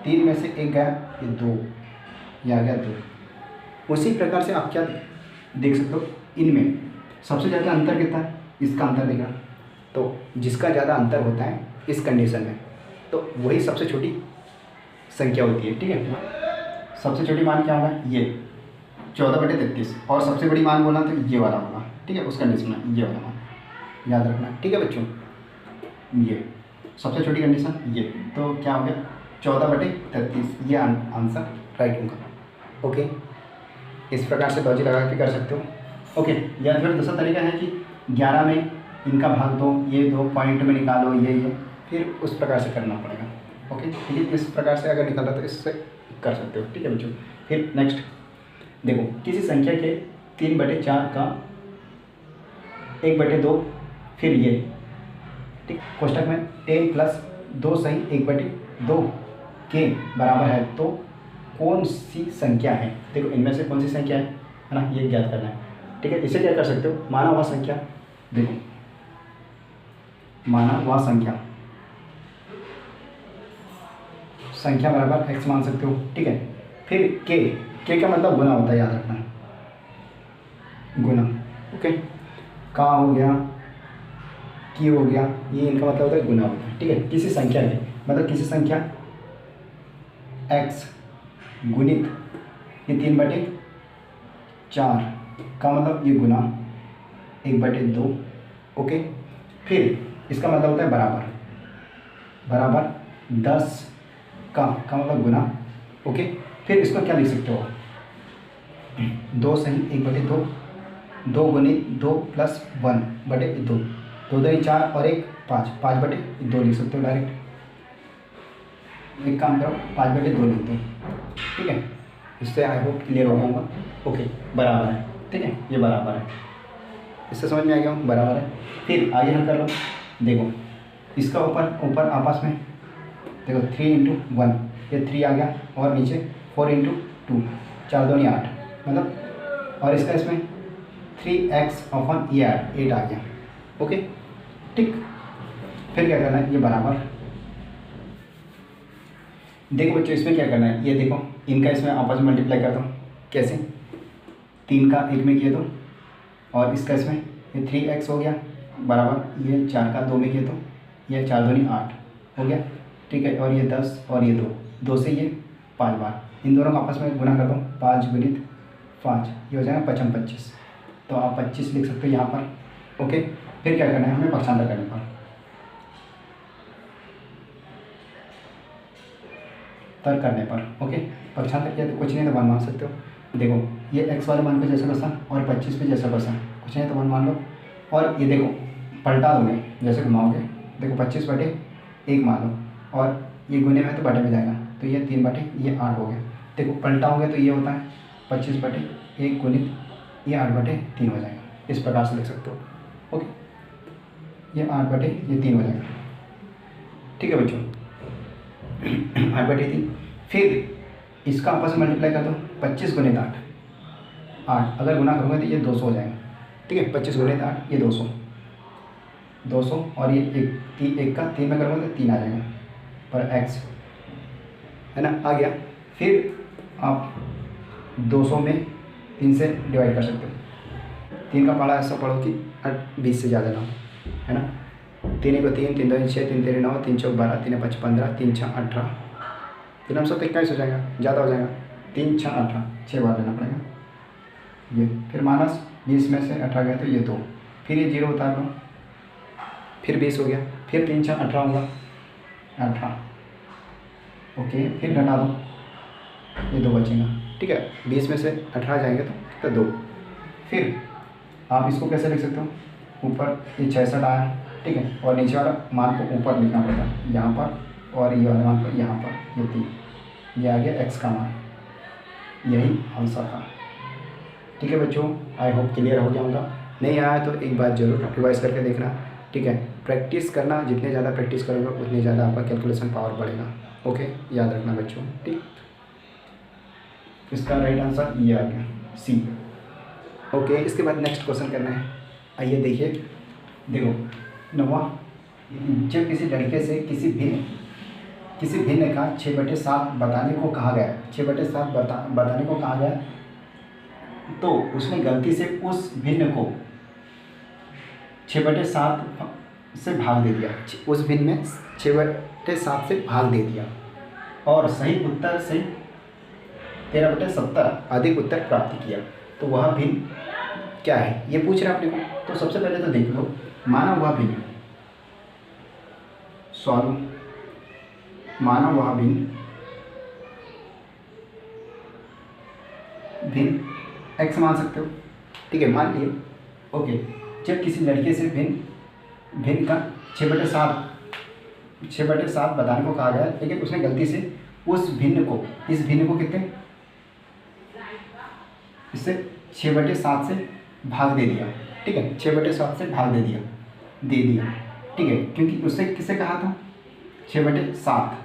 3 में से 1 गया, ये 2, ये आ गया 2। उसी प्रकार से आप क्या देख सकते हो, इनमें सबसे ज़्यादा अंतर कितना है, इसका अंतर दिखा, तो जिसका ज़्यादा अंतर होता है इस कंडीशन में, तो वही सबसे छोटी संख्या होती है। ठीक है, सबसे छोटी मान क्या होगा, ये 14 बटे 33, और सबसे बड़ी मान बोलना तो ये वाला होगा। ठीक है, उस कंडीशन में ये वाला मान। याद रखना, ठीक है बच्चों। ये सबसे छोटी कंडीशन ये, तो क्या हो गया 14/33, ये आंसर राइट होगा। ओके, इस प्रकार से लॉजिक लगा के कर सकते हो। ओके, या फिर दूसरा तरीका है कि 11 में इनका भाग दो, ये 2 पॉइंट में निकालो ये, फिर उस प्रकार से करना पड़ेगा। ओके, ठीक है, इस प्रकार से अगर निकल रहा तो इससे कर सकते हो, ठीक है बच्चों। फिर नेक्स्ट देखो, किसी संख्या के 3/4 का 1/2 फिर ये, ठीक, कोष्टक में 10 + 2 सही 1/2 के बराबर है, तो कौन सी संख्या है। देखो इनमें से कौन सी संख्या है ना, ये ज्ञात करना है, ठीक है। इसे क्या कर सकते हो, माना हुआ संख्या, देखो माना हुआ संख्या बराबर x मान सकते हो, ठीक है। फिर k का मतलब गुना होता है, याद रखना, गुना। ओके, का हो गया, की हो गया, ये इनका मतलब होता है गुना होता है, ठीक है। किसी संख्या के मतलब किसी संख्या x गुणित ये 3/4 का मतलब ये गुना 1/2। ओके, फिर इसका मतलब होता है बराबर 10 का मतलब गुना। ओके, फिर इसको क्या लिख सकते हो, 2 सही 1/2, 2 गुणित 2 + 1/2, 2 2 4 और 1 5, 5/2 लिख सकते हो डायरेक्ट। एक काम करो 5/2 लिख दो, ठीक है। इससे आई होप क्लियर हो जाऊँगा। ओके, बराबर है, ठीक है, ये बराबर है, इससे समझ में आ गया हूँ, बराबर है। फिर आगे हल कर लो, देखो इसका ऊपर आपस में देखो 3 × 1, ये 3 आ गया, और नीचे 4 × 2, 4 2 8 मतलब, और इसका इसमें 3x/, ये 8 आ गया। ओके, ठीक, फिर क्या करना है, ये बराबर, देखो बच्चों इसमें क्या करना है, ये देखो इनका इसमें आपस में मल्टीप्लाई कर दो, कैसे, 3 का 1 में किए तो, और इसका इसमें ये 3x हो गया बराबर, ये 4 का 2 में किए तो ये 4 2 8 हो गया, ठीक है। और ये 10 और ये 2 से ये 5 बार, इन दोनों का आपस में गुना कर दो, 5 × 5, ये हो जाएगा 55 25, तो आप 25 लिख सकते हो यहाँ पर। ओके, फिर क्या करना है हमें, पक्षांतर करने पर, तर्क करने पर। ओके, पक्षांतर किया तो कुछ नहीं तो 1 मान सकते हो। देखो ये x वाले मान पे जैसा बसा और 25 पे जैसा बसा, कुछ नहीं तो 1 मान लो। और ये देखो पलटा दोगे, जैसे घुमाओगे, देखो 25/1 मान लो, और ये गुने में तो बटे में जाएगा, तो ये 3/8 हो गया। देखो पलटाओगे तो ये होता है 25/1 गुणित ये 8/3 हो जाएगा, इस प्रकार से लिख सकते हो। ओके, ये 8/3 हो जाएगा, ठीक है बच्चों, 8/3। फिर इसका आपस में मल्टीप्लाई कर दो, 25 × 8, अगर गुना करोगे तो ये 200 हो जाएगा, ठीक है। 25 × 8 ये 200, और ये एक का 3 में करोगे तो 3 आ जाएगा, पर x है ना, आ गया। फिर आप 200 में 3 से डिवाइड कर सकते हो, 3 का पढ़ा ऐसा पढ़ो कि 20 से ज़्यादा ना हो, है ना। 3 को 3, 3 2 6, 3 3 9, 3 4 12, 3 5 15, 3 6 18, 3 9 21 हो जाएगा, ज़्यादा हो जाएगा, 3 6 18, 6 बार लेना पड़ेगा ये। फिर माइनस 20 में से 18 गया तो ये 2, फिर ये 0 उतार लो, फिर 20 हो गया, फिर 3 6 18 होगा, 18। ओके, फिर घटा दो, ये 2 बचेगा, ठीक है। 20 में से 18 जाएंगे तो 2। फिर आप इसको कैसे लिख सकते हो, ऊपर ये 66 आया, ठीक है, और नीचे वाला मान को ऊपर लिखना पड़ता है यहाँ पर, और ये वाला मान को यहाँ पर, ये 3, ये आ गया x का मान, यही आंसर था, ठीक है बच्चों। आई होप क्लियर हो जाऊँगा, नहीं आया तो एक बार जरूर रिवाइज करके देखना, ठीक है। प्रैक्टिस करना, जितने ज़्यादा प्रैक्टिस करोगे उतनी ज़्यादा आपका कैलकुलेशन पावर बढ़ेगा। ओके, याद रखना बच्चों, ठीक। इसका राइट आंसर ये आ गया, सी। ओके, इसके बाद नेक्स्ट क्वेश्चन करना है, आइए देखिए। देखो 9वां, जब किसी लड़के से किसी भिन्न का 6/7 बताने को कहा गया, 6/7 बताने को कहा गया, तो उसने गलती से उस भिन्न को 6/7 से भाग दे दिया, उस भिन्न में 6/7 से भाग दे दिया, और सही उत्तर से 13/70 अधिक उत्तर प्राप्त किया, तो वह भिन्न क्या है, ये पूछ रहा है अपने को। तो सबसे पहले तो देख लो माना हुआ भिन्न, सॉल्व माना हुआ भिन्न एक्स मान सकते हो, ठीक है, मान लिए। ओके, जब किसी लड़के से भिन्न का 6/7 बताने को कहा गया, लेकिन उसने गलती से इस भिन्न को कितने, इससे 6/7 से भाग दे दिया, ठीक है, 6/7 से भाग दे दिया, ठीक है, क्योंकि उससे किससे कहा था, 6/7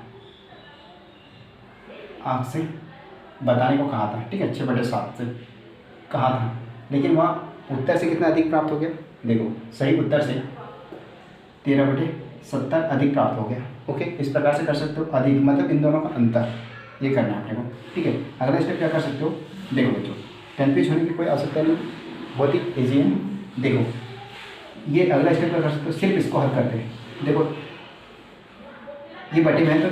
आँख से बताने को कहा था, ठीक है, 6/7 से कहा था, लेकिन वहाँ उत्तर से कितना अधिक प्राप्त हो गया, देखो सही उत्तर से 13/70 अधिक प्राप्त हो गया। ओके, इस प्रकार से कर सकते हो, अधिक मतलब इन दोनों का अंतर, ये करना है अपने को, ठीक है। अगला स्टेप क्या कर सकते हो, देखो बच्चों, कन्फ्यूज होने की कोई आवश्यकता नहीं, बहुत ही ईजी है। देखो ये अगला स्टेप क्या कर सकते हो, सिर्फ इसको हल करते हैं। देखो ये बटे में तो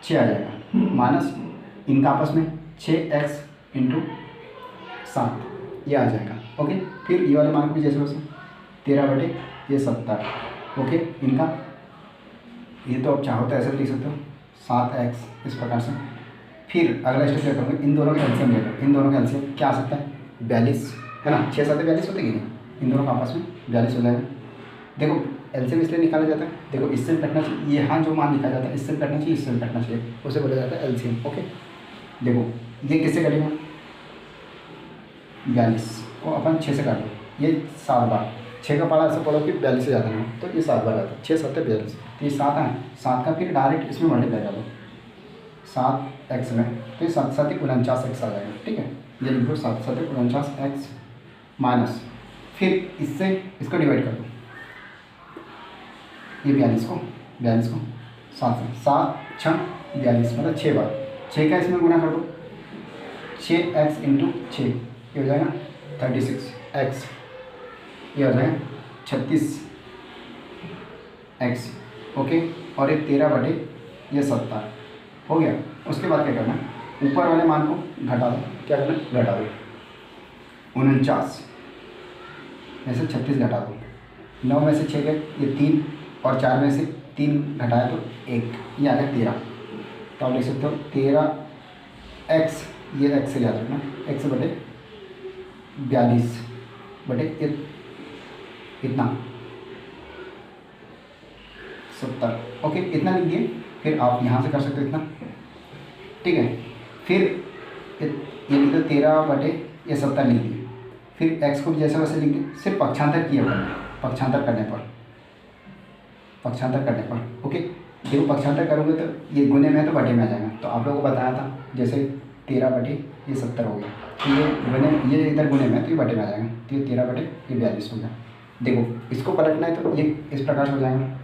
6 आ जाएगा, माइनस इनका आपस में 6x × 7 ये आ जाएगा। ओके, फिर ये वाले मान भी जैसे वैसे 13/70, ओके, इनका ये तो आप चाहो तो ऐसे लिख सकते हो 7x, इस प्रकार से। फिर अगला स्टेप क्या करोगे, इन दोनों का एलसीएम ले लो, इन दोनों का एलसीएम क्या आ सकता है, 42 है ना, 6 7 42 होते कि नहीं, इन दोनों का आपस में 42 हो जाएगा। देखो एलसीएम इसलिए निकाला जाता है, देखो इससे कटना चाहिए, यहाँ जो मान लिखा जाता है इससे कटना चाहिए, इससे कटना चाहिए, उसे बोला जाता है एलसीएम। ओके, देखो ये किससे कटेगा, 42 को अपन 6 से काट दो, ये 7 बार, 6 का पारा ऐसा पढ़ो कि 42 से ज़्यादा ना हो, तो ये 7 बार आता है, 6 7 42, तो ये 7 है, 7 का फिर डायरेक्ट इसमें मल्टीप्लाई कर दो 7x में, तो ये 7 7 49x आ जाएगा, ठीक है, ये लिखो 7 7 49x माइनस, फिर इससे इसको डिवाइड कर दो, ये 42 को 7 से, 7 6 42 मतलब 6 बार, 6 का इसमें गुना कर दो, 6x × 6 ये हो जाएगा 36x, ये हो जाएगा 36x। ओके, और ये 13/70 हो गया। उसके बाद क्या करना है, ऊपर वाले मान को घटा दो, क्या करना है, घटा दो 49 में से 36 घटा दो, 9 में से 6 गए, ये 3 और 4 में से 3 घटाया तो 1, ये आ गया 13, तो आप लिख सकते हो 13x, ये x से याद रखना, x/42 बटे इतना 70। ओके, इतना लिख दिए, फिर आप यहाँ से कर सकते हो इतना, ठीक है, फिर ये लिख दो 13/70 लिख दिए, फिर x को भी जैसे वैसे लिख दिए, सिर्फ पक्षांतर किया पक्षांतर करने पर। ओके, देखो पक्षांतर करोगे तो ये गुने में है तो बटे में आ जाएगा, तो आप लोगों को बताया था जैसे 13/70 हो गया, तो ये गुने, ये इधर गुने में है तो ये बटे में आ जाएगा, तो ये 13/42 हो गया। देखो इसको पलटना है तो ये इस प्रकार से हो जाएगा,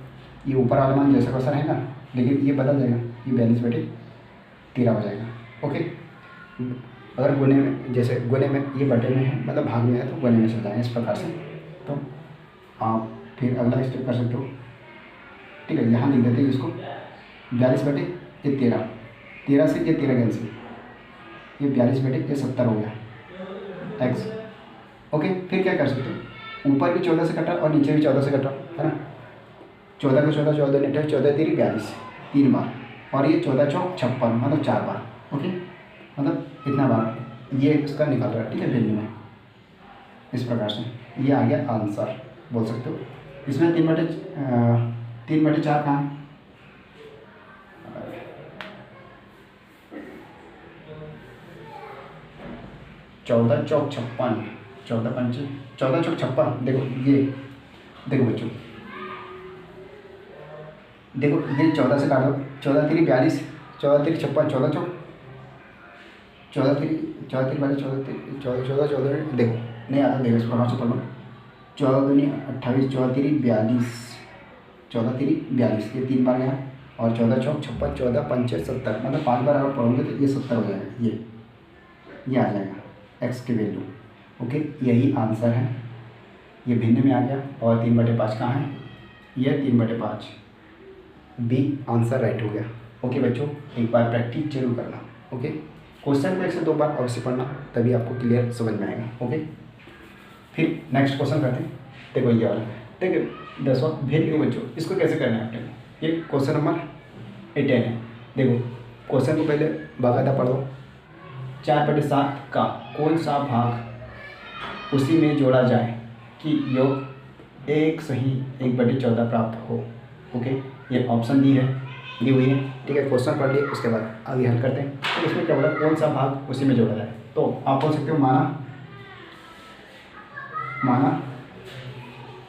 ये ऊपर वाला मान जैसा वैसा रहेगा, लेकिन ये बदल जाएगा, ये 42/13 हो जाएगा। ओके, अगर गुने में, जैसे गुने में ये बटे में है मतलब भाग में है तो गुने में चल जाएगा, इस प्रकार से। तो आप फिर अगला स्टेप कर सकते हो, ठीक है, यहाँ लिख देते हैं इसको 42/13, 13 से ये 13 कैंसिल, ये 42/70 हो गया x। ओके, फिर क्या कर सकते हो, ऊपर भी 14 से कटा और नीचे भी 14 से कटा, है ना, 14 का 14 14 नेट है, 14 3 42 3 बार, और ये 14 चौक 56 मतलब 4 बार। ओके, मतलब इतना बार ये इसका निकल रहा है, ठीक है, वैल्यू में, इस प्रकार से ये आ गया आंसर, बोल सकते हो। इसमें 3/4 कहाँ है, 14 चौक 56, 14 पंच 14 चौक 56, देखो ये, देखो बच्चों, देखो ये 14 से काटो, 14 3 42, 14 3 56, 14 चौक 14 3 42, 14 देखो नहीं आता, देखो इस प्रकार से पढ़ लो, 14 दूनी 28, 14 3 42, 14 3 42, ये 3 बार गया, और 14 चौक 56, 14 पंच 70, मतलब 5 बार अगर पढ़ोगे तो ये 70 हो जाएगा, ये आ जाएगा x की वैल्यू। ओके, यही आंसर है, ये भिन्न में आ गया, और 3/5 कहाँ है, ये 3/5, बी आंसर राइट हो गया। ओके बच्चों, एक बार प्रैक्टिस जरूर करना। ओके, क्वेश्चन को 1 से 2 बार अवश्य पढ़ना, तभी आपको क्लियर समझ में आएगा। ओके। फिर नेक्स्ट क्वेश्चन करते हैं। देखो ये वाला, देखो 10वां फिर देखो बच्चों, इसको कैसे करना है आपने, ये क्वेश्चन नंबर 10 है। देखो क्वेश्चन को पहले बाकायदा पढ़ो। 4/7 का कौन सा भाग उसी में जोड़ा जाए कि योग 1 सही 1/14 प्राप्त हो। ओके, ये ऑप्शन दी हुई है, ठीक है। क्वेश्चन पढ़ लिए, उसके बाद आगे हल करते हैं। तो इसमें क्या बोला, कौन सा भाग उसी में जोड़ा जाए। तो आप बोल सकते हो माना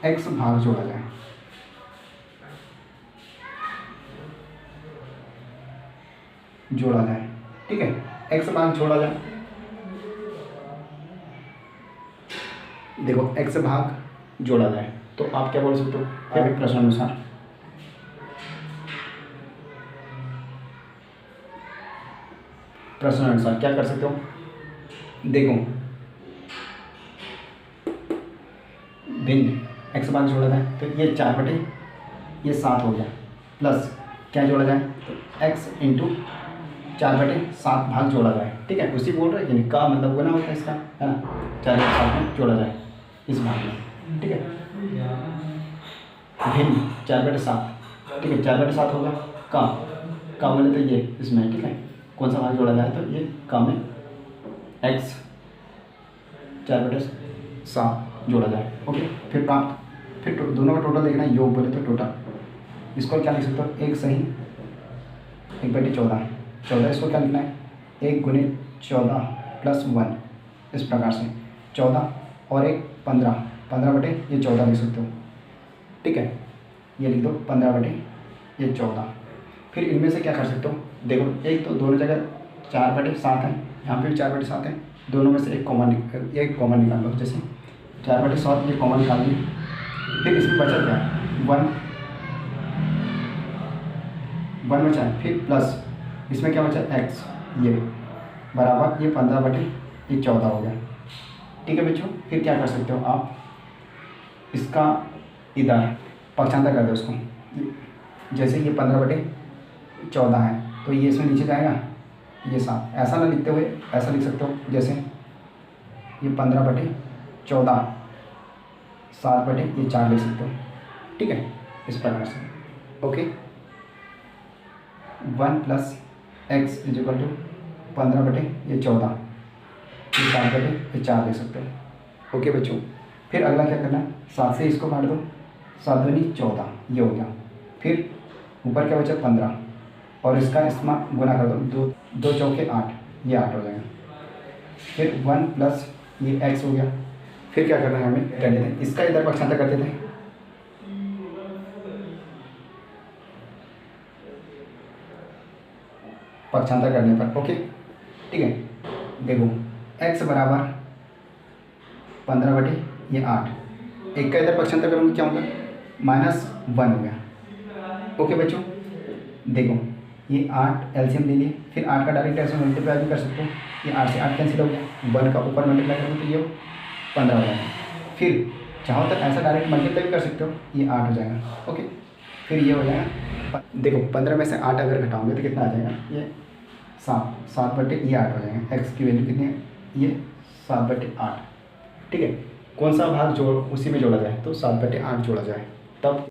x भाग जोड़ा जाए, ठीक है। x भाग जोड़ा जाए, देखो x भाग जोड़ा जाए तो आप क्या बोल सकते हो, अभी प्रश्न अनुसार क्या कर सकते हो। देखो भिन्न x भाग जोड़ा जाए तो ये 4/7 हो गया, प्लस क्या जोड़ा जाए तो x इंटू 4/7 भाग जोड़ा जाए, ठीक है। उसी बोल रहे हैं, यानी का मतलब गुना होता है इसका, है ना। 4/7 में जोड़ा जाए इस भाग में, ठीक है। भिन्न 4/7, ठीक है। 4/7 होगा, का बोले तो ये इसमें, ठीक है। कौन सा भाग जोड़ा जाए तो ये का में x 4/7 जोड़ा जाए। ओके, फिर प्राप्त, फिर दोनों का टोटल देखना है, योग बोले तो टोटल। इसको क्या लिख सकते हो, 1 सही 1/14, इसको क्या लिखना है 1 गुने 14 प्लस 1, इस प्रकार से 14 और 1 15/14 लिख सकते हो, ठीक है। ये लिख दो 15/14। फिर इनमें से क्या कर सकते हो, देखो एक तो दोनों जगह 4/7 है, यहाँ पे भी 4/7 है, दोनों में से एक कॉमन निकाल लो। जैसे 4/7 ये कॉमन निकाल ली, फिर इसमें बचा क्या 1 बचा है, फिर प्लस इसमें क्या बचा x, ये बराबर ये 15/14 हो गया, ठीक है बच्चों। फिर क्या कर सकते हो आप, इसका इधर पक्षांतर कर दो इसको। जैसे ये 15/14 है तो ये इसमें नीचे जाएगा, ये 7, ऐसा ना लिखते हुए ऐसा लिख सकते हो, जैसे ये 15/14 7/4 लिख सकते हो, ठीक है, इस प्रकार से। ओके, 1 + x = 15/14 7/4 लिख सकते हो। ओके बच्चों, फिर अगला क्या करना है, 7 से इसको काट दो, 7 दूनी 14, ये हो गया। फिर ऊपर क्या बचा 15 और इसका इसमें गुना कर दो, 2 चौके 8, ये 8 हो जाएगा। फिर 1 + ये x हो गया। फिर क्या करना है हमें, कर देते हैं इसका इधर पक्षांतर कर देते हैं, पक्षांतर करने पर। ओके, ठीक है। देखो x बराबर 15/8, एक का इधर पक्षांतर करूँगी क्या होगा -1 हो गया। ओके बच्चों, देखो ये 8 एलसीएम ले लिए, फिर 8 का डायरेक्ट ऐसे मल्टीप्लाई भी कर सकते हो, ये 8 से 8 कैंसिल हो गया, 1 का ऊपर मल्टीप्लाई करोगे तो ये 15 हो जाएगा। फिर चाहो तो ऐसा डायरेक्ट मल्टीप्लाई भी कर सकते हो, ये 8 हो जाएगा। ओके, फिर ये हो जाएगा, देखो 15 में से 8 अगर घटाओगे तो कितना आ जाएगा, ये 7/8 हो जाएगा। x की वैल्यू कितनी है, ये 7/8, ठीक है। कौन सा भाग जोड़ उसी में जोड़ा जाए तो 7/8 जोड़ा जाए, तब